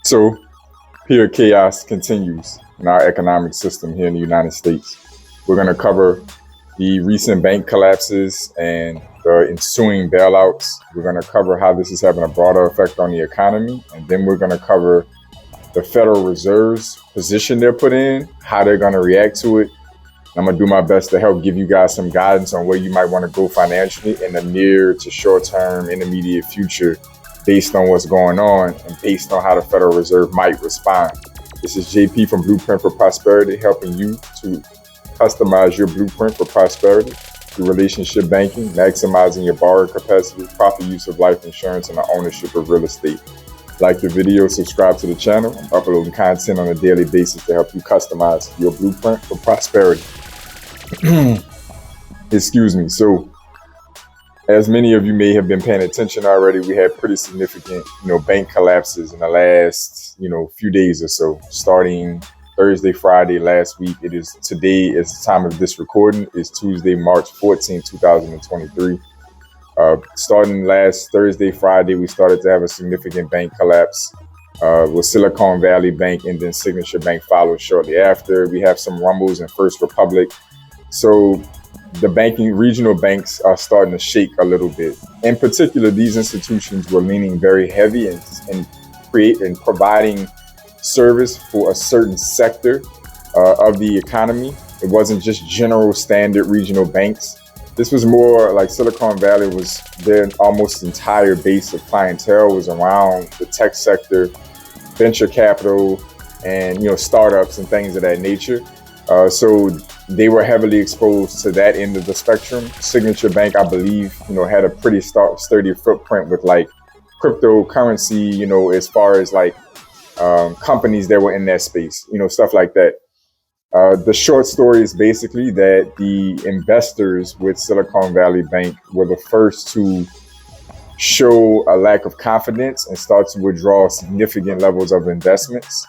So here, chaos continues in our economic system here in the United States. We're going to cover the recent bank collapses and the ensuing bailouts. We're going to cover how this is having a broader effect on the economy. And then we're going to cover the Federal Reserve's position they're put in, how they're going to react to it. I'm going to do my best to help give you guys some guidance on where you might want to go financially in the near to short term, intermediate future, based on what's going on and based on how the Federal Reserve might respond. This is JP from Blueprint for Prosperity, helping you to customize your blueprint for prosperity through relationship banking, maximizing your borrowing capacity, proper use of life insurance, and the ownership of real estate. Like the video, subscribe to the channel. I'm uploading content on a daily basis to help you customize your blueprint for prosperity. Excuse me. So, as many of you may have been paying attention already, we had pretty significant, bank collapses in the last, few days or so, starting Thursday, Friday last week. It is today, as the time of this recording, is Tuesday, March 14, 2023. Starting last Thursday, Friday, we started to have a significant bank collapse with Silicon Valley Bank, and then Signature Bank followed shortly after. We have some rumbles in First Republic. So the regional banks are starting to shake a little bit. In particular, these institutions were leaning very heavy in providing service for a certain sector of the economy. It wasn't just general standard regional banks. This was more like Silicon Valley was their almost entire base of clientele was around the tech sector, venture capital, and startups and things of that nature. So they were heavily exposed to that end of the spectrum. Signature Bank, I believe, had a pretty sturdy footprint with like cryptocurrency, as far as like companies that were in that space, stuff like that. The short story is basically that the investors with Silicon Valley Bank were the first to show a lack of confidence and start to withdraw significant levels of investments.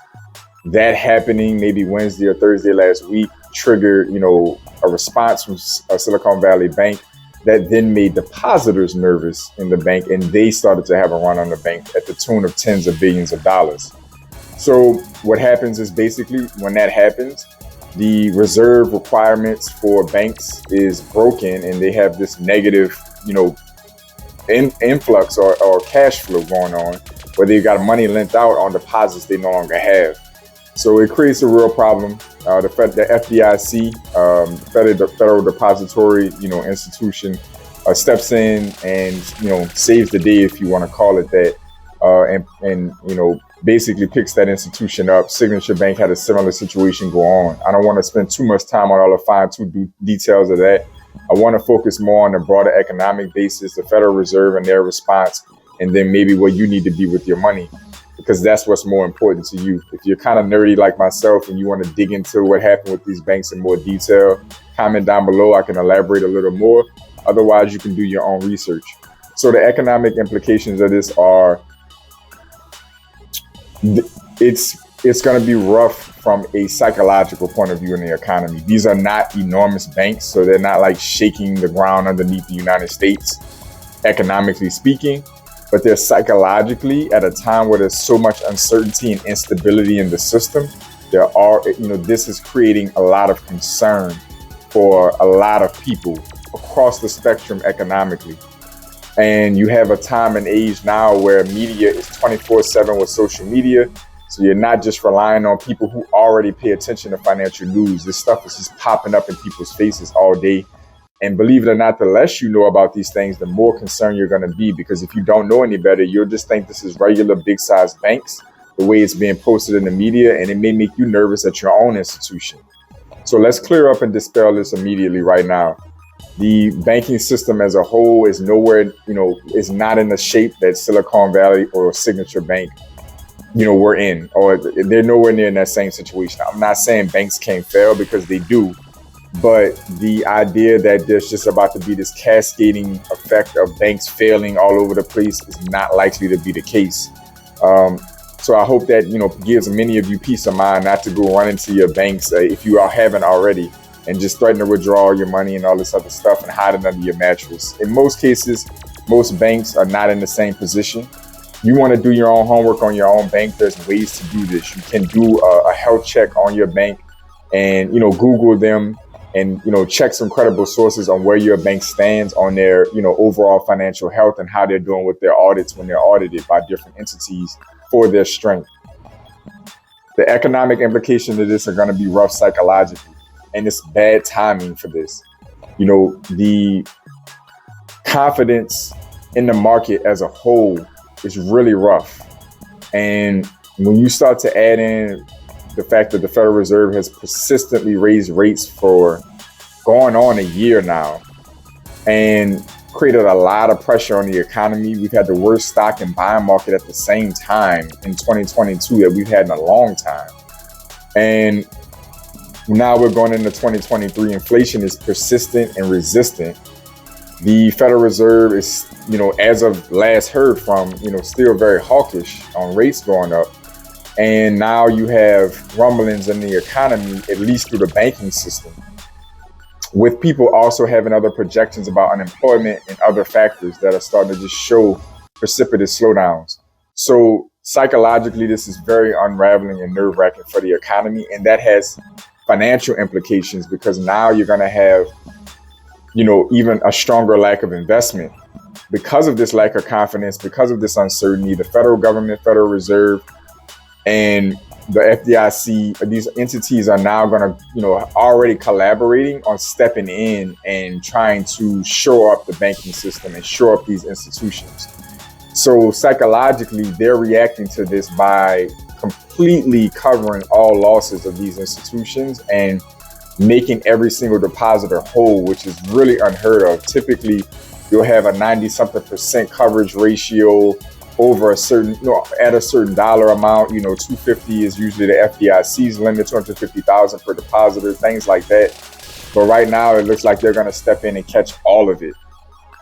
That happening maybe Wednesday or Thursday last week triggered, a response from Silicon Valley Bank that then made depositors nervous in the bank, and they started to have a run on the bank at the tune of tens of billions of dollars. So what happens is basically when that happens, the reserve requirements for banks is broken, and they have this negative, influx or cash flow going on, where they've got money lent out on deposits they no longer have. So it creates a real problem. The FDIC, Federal Depository, institution, steps in and saves the day, if you want to call it that, and basically picks that institution up. Signature Bank had a similar situation go on. I don't want to spend too much time on all the fine-tuned details of that. I want to focus more on the broader economic basis, the Federal Reserve and their response, and then maybe where you need to be with your money, because that's what's more important to you. If you're kind of nerdy like myself and you want to dig into what happened with these banks in more detail, comment down below. I can elaborate a little more. Otherwise, you can do your own research. So the economic implications of this are, it's going to be rough from a psychological point of view in the economy. These are not enormous banks, so they're not like shaking the ground underneath the United States, economically speaking, but they're psychologically at a time where there's so much uncertainty and instability in the system. This is creating a lot of concern for a lot of people across the spectrum economically. And you have a time and age now where media is 24/7 with social media. So you're not just relying on people who already pay attention to financial news. This stuff is just popping up in people's faces all day. And believe it or not, the less you know about these things, the more concerned you're going to be, because if you don't know any better, you'll just think this is regular big size banks, the way it's being posted in the media, and it may make you nervous at your own institution. So let's clear up and dispel this immediately right now. The banking system as a whole is nowhere, is not in the shape that Silicon Valley or Signature Bank, we're in, or they're nowhere near in that same situation. I'm not saying banks can't fail, because they do, but the idea that there's just about to be this cascading effect of banks failing all over the place is not likely to be the case. So I hope that, gives many of you peace of mind not to go run into your banks if you haven't already, and just threaten to withdraw your money and all this other stuff and hide it under your mattress. In most cases, most banks are not in the same position. You want to do your own homework on your own bank, there's ways to do this. You can do a health check on your bank and, Google them and, check some credible sources on where your bank stands on their, overall financial health and how they're doing with their audits when they're audited by different entities for their strength. The economic implications of this are going to be rough psychologically, and it's bad timing for this. The confidence in the market as a whole is really rough. And when you start to add in the fact that the Federal Reserve has persistently raised rates for going on a year now and created a lot of pressure on the economy. We've had the worst stock and bond market at the same time in 2022 that we've had in a long time. And now we're going into 2023. Inflation is persistent and resistant. The Federal Reserve is, as of last heard from, still very hawkish on rates going up. And now you have rumblings in the economy, at least through the banking system, with people also having other projections about unemployment and other factors that are starting to just show precipitous slowdowns. So psychologically, this is very unraveling and nerve-wracking for the economy. And that has financial implications because now you're going to have, even a stronger lack of investment. Because of this lack of confidence, because of this uncertainty, the federal government, Federal Reserve, and the FDIC, these entities are now going to, already collaborating on stepping in and trying to shore up the banking system and shore up these institutions. So psychologically, they're reacting to this by completely covering all losses of these institutions and making every single depositor whole, which is really unheard of. Typically, you'll have a 90-something% coverage ratio over a certain, at a certain dollar amount. $250 is usually the FDIC's limit, $250,000 per depositor, things like that. But right now, it looks like they're going to step in and catch all of it.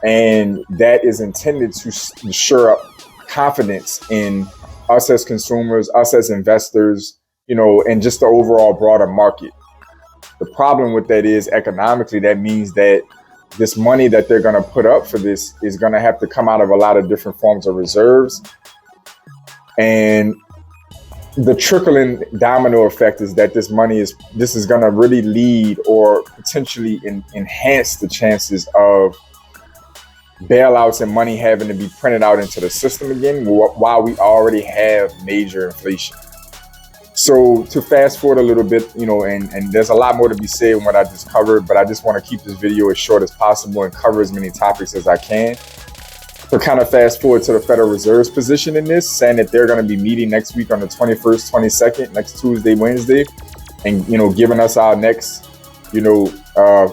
And that is intended to shore up confidence in us as consumers, us as investors, and just the overall broader market. The problem with that is economically, that means that this money that they're going to put up for this is going to have to come out of a lot of different forms of reserves. And the trickling domino effect is that this is going to really lead or potentially enhance the chances of bailouts and money having to be printed out into the system again while we already have major inflation. So to fast forward a little bit, and there's a lot more to be said in what I just covered, but I just want to keep this video as short as possible and cover as many topics as I can. To kind of fast forward to the Federal Reserve's position in this, saying that they're going to be meeting next week on the 21st, 22nd, next Tuesday, Wednesday, and, giving us our next,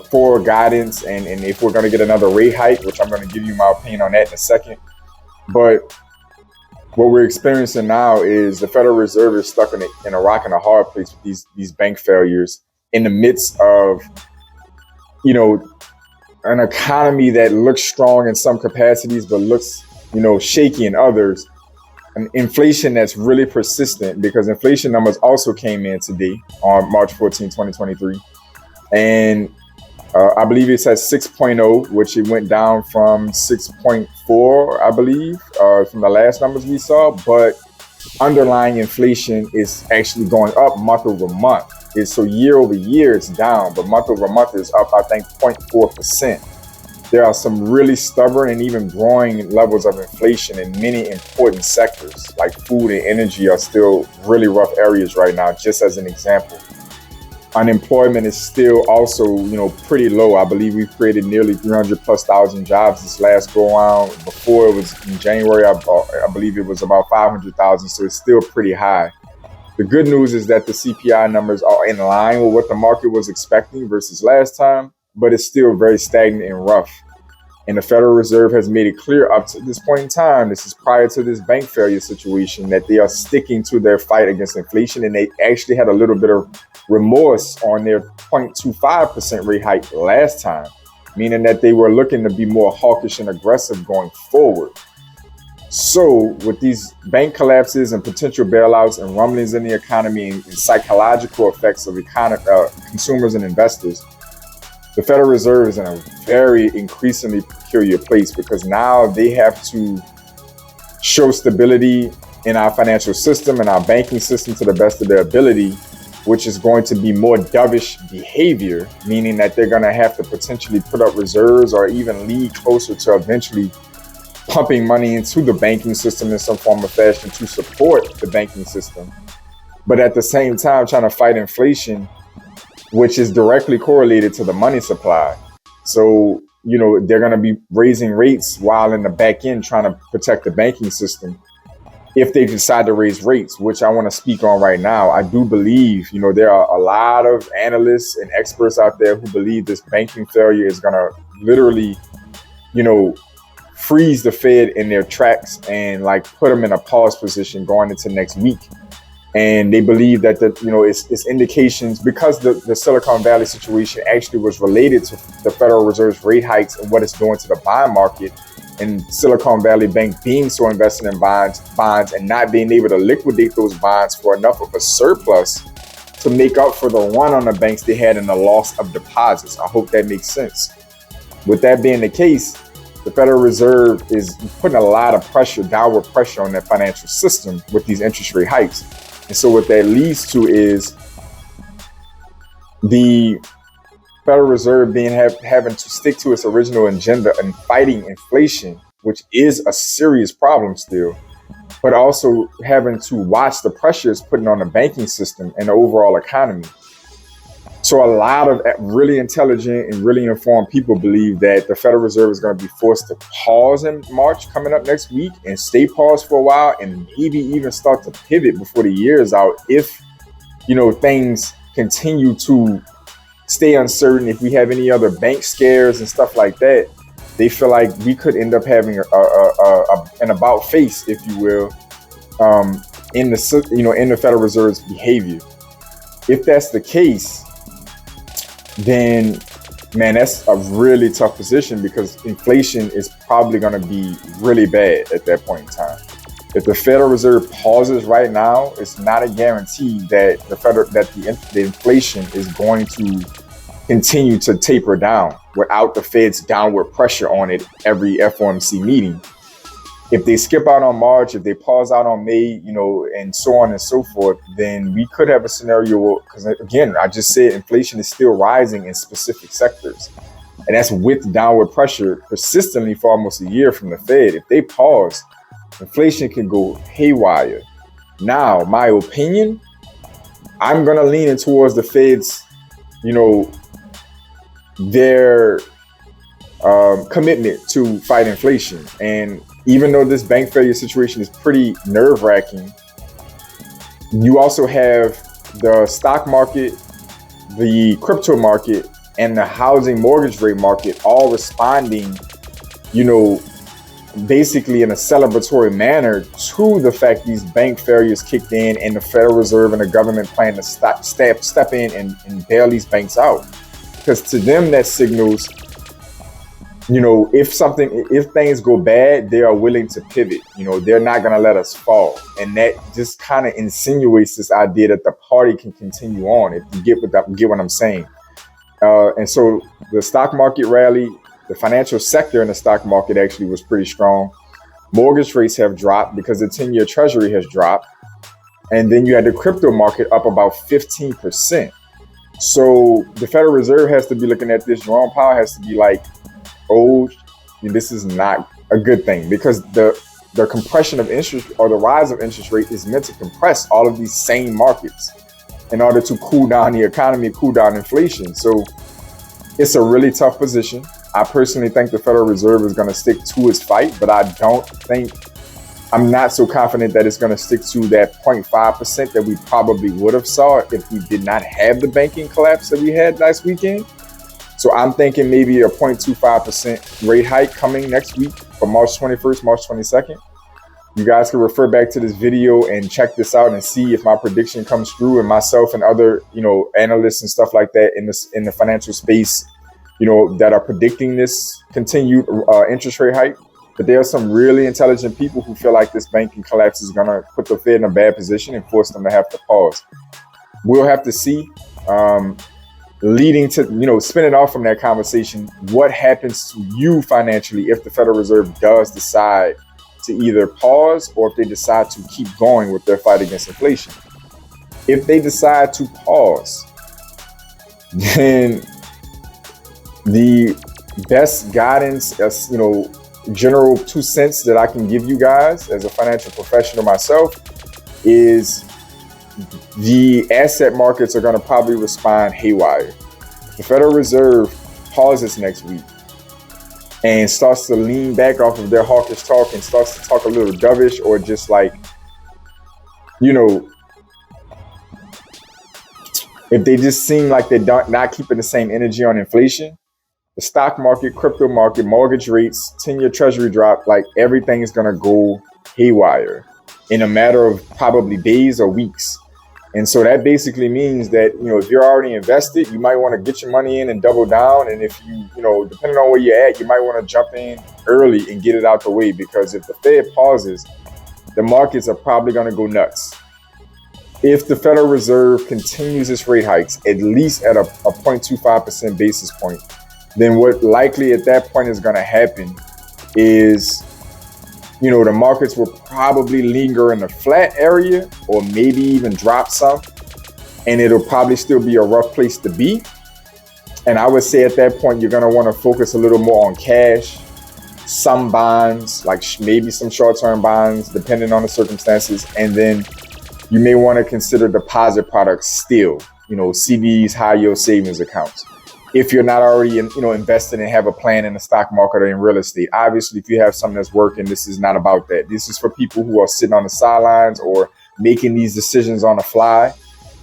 forward guidance and if we're going to get another rate hike, which I'm going to give you my opinion on that in a second. But what we're experiencing now is the Federal Reserve is stuck in a rock and a hard place with these bank failures in the midst of, an economy that looks strong in some capacities, but looks, shaky in others. An inflation that's really persistent because inflation numbers also came in today on March 14, 2023. And I believe it's at 6.0, which it went down from 6.4, I believe, from the last numbers we saw. But underlying inflation is actually going up month over month. So year over year, it's down, but month over month is up, I think, 0.4%. There are some really stubborn and even growing levels of inflation in many important sectors, like food and energy are still really rough areas right now, just as an example. Unemployment is still also, pretty low. I believe we've created nearly 300,000+ jobs this last go around. Before it was in January, I believe it was about 500,000. So it's still pretty high. The good news is that the CPI numbers are in line with what the market was expecting versus last time, but it's still very stagnant and rough. And the Federal Reserve has made it clear up to this point in time, this is prior to this bank failure situation, that they are sticking to their fight against inflation. And they actually had a little bit of remorse on their 0.25% rate hike last time, meaning that they were looking to be more hawkish and aggressive going forward. So with these bank collapses and potential bailouts and rumblings in the economy and psychological effects of consumers and investors, the Federal Reserve is in a very increasingly peculiar place because now they have to show stability in our financial system and our banking system to the best of their ability, which is going to be more dovish behavior, meaning that they're going to have to potentially put up reserves or even lead closer to eventually pumping money into the banking system in some form or fashion to support the banking system. But at the same time, trying to fight inflation, which is directly correlated to the money supply. So, they're going to be raising rates while in the back end trying to protect the banking system. If they decide to raise rates, which I want to speak on right now, I do believe, there are a lot of analysts and experts out there who believe this banking failure is going to literally, freeze the Fed in their tracks and put them in a pause position going into next week. And they believe that it's indications, because the Silicon Valley situation actually was related to the Federal Reserve's rate hikes and what it's doing to the bond market, and Silicon Valley Bank being so invested in bonds and not being able to liquidate those bonds for enough of a surplus to make up for the run on the banks they had in the loss of deposits. I hope that makes sense. With that being the case, the Federal Reserve is putting a lot of pressure, downward pressure on that financial system with these interest rate hikes. And so what that leads to is the Federal Reserve having to stick to its original agenda and fighting inflation, which is a serious problem still, but also having to watch the pressures putting on the banking system and the overall economy. So a lot of really intelligent and really informed people believe that the Federal Reserve is going to be forced to pause in March coming up next week and stay paused for a while and maybe even start to pivot before the year is out if, things continue to stay uncertain. If we have any other bank scares and stuff like that, they feel like we could end up having an about face, if you will, in the Federal Reserve's behavior. If that's the case, then, man, that's a really tough position because inflation is probably going to be really bad at that point in time. If the Federal Reserve pauses right now, it's not a guarantee that the inflation is going to continue to taper down without the Fed's downward pressure on it every FOMC meeting. If they skip out on March, if they pause out on May, and so on and so forth, then we could have a scenario because, again, I just said inflation is still rising in specific sectors. And that's with downward pressure persistently for almost a year from the Fed. If they pause, inflation can go haywire. Now, my opinion, I'm going to lean in towards the Fed's, their commitment to fight inflation. And even though this bank failure situation is pretty nerve-wracking, you also have the stock market, the crypto market, and the housing mortgage rate market all responding, basically in a celebratory manner to the fact these bank failures kicked in and the Federal Reserve and the government plan to step in and bail these banks out. Because to them, that signals, if things go bad, they are willing to pivot. They're not going to let us fall. And that just kind of insinuates this idea that the party can continue on, if you get what I'm saying. And so the stock market rally, the financial sector in the stock market actually was pretty strong. Mortgage rates have dropped because the 10-year treasury has dropped. And then you had the crypto market up about 15%. So the Federal Reserve has to be looking at this. Jerome Powell has to be like, this is not a good thing, because the compression of interest or the rise of interest rate is meant to compress all of these same markets in order to cool down the economy, cool down inflation. So it's a really tough position. I personally think the Federal Reserve is going to stick to its fight, but I'm not so confident that it's going to stick to that 0.5% that we probably would have saw if we did not have the banking collapse that we had last weekend. So I'm thinking maybe a 0.25% rate hike coming next week for March 21st, March 22nd. You guys can refer back to this video and check this out and see if my prediction comes through, and myself and other, analysts and stuff like that in the financial space, that are predicting this continued interest rate hike. But there are some really intelligent people who feel like this banking collapse is going to put the Fed in a bad position and force them to have to pause. We'll have to see. Leading to, spinning off from that conversation, what happens to you financially if the Federal Reserve does decide to either pause or if they decide to keep going with their fight against inflation. If they decide to pause, then the best guidance, as general 2 cents that I can give you guys as a financial professional myself is the asset markets are going to probably respond haywire. The Federal Reserve pauses next week and starts to lean back off of their hawkish talk and starts to talk a little dovish, or just like, if they just seem like they're not keeping the same energy on inflation, the stock market, crypto market, mortgage rates, 10-year treasury drop, like everything is going to go haywire in a matter of probably days or weeks. And so that basically means that, if you're already invested, you might want to get your money in and double down. And if you depending on where you're at, you might want to jump in early and get it out the way, because if the Fed pauses, the markets are probably going to go nuts. If the Federal Reserve continues its rate hikes, at least at a 0.25% basis point, then what likely at that point is going to happen is, the markets will probably linger in the flat area or maybe even drop some, and it'll probably still be a rough place to be. And I would say at that point, you're going to want to focus a little more on cash, some bonds, like maybe some short-term bonds, depending on the circumstances. And then you may want to consider deposit products still, CDs, high-yield savings accounts. If you're not already, invested and have a plan in the stock market or in real estate. Obviously, if you have something that's working, this is not about that. This is for people who are sitting on the sidelines or making these decisions on the fly.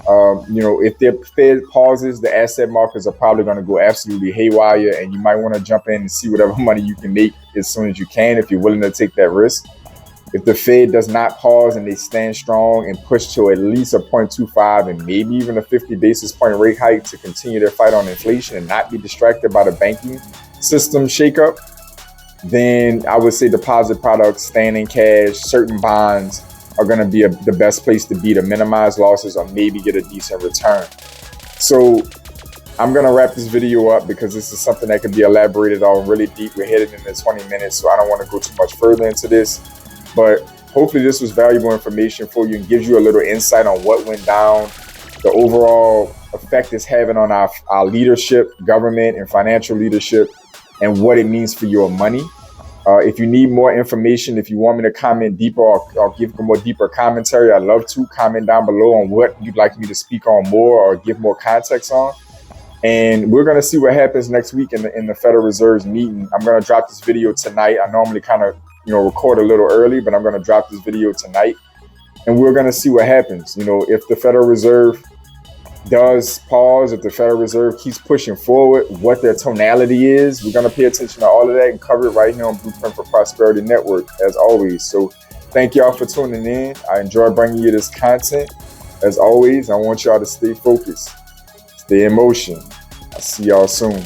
If the Fed pauses, the asset markets are probably going to go absolutely haywire, and you might want to jump in and see whatever money you can make as soon as you can if you're willing to take that risk. If the Fed does not pause and they stand strong and push to at least a 0.25 and maybe even a 50 basis point rate hike to continue their fight on inflation and not be distracted by the banking system shakeup, then I would say deposit products, staying in cash, certain bonds are going to be the best place to be to minimize losses or maybe get a decent return. So I'm going to wrap this video up because this is something that can be elaborated on really deep. We're headed into 20 minutes, so I don't want to go too much further into this. But hopefully this was valuable information for you and gives you a little insight on what went down, the overall effect it's having on our leadership, government, and financial leadership, and what it means for your money. If you need more information, if you want me to comment deeper or give a more deeper commentary, I'd love to comment down below on what you'd like me to speak on more or give more context on. And we're going to see what happens next week in the Federal Reserve's meeting. I'm going to drop this video tonight. I normally kind of record a little early, but I'm going to drop this video tonight, and we're going to see what happens. If the Federal Reserve does pause, if the Federal Reserve keeps pushing forward, what their tonality is, we're going to pay attention to all of that and cover it right here on Blueprint for Prosperity Network, as always. So thank y'all for tuning in. I enjoy bringing you this content. As always, I want y'all to stay focused, stay in motion. I'll see y'all soon.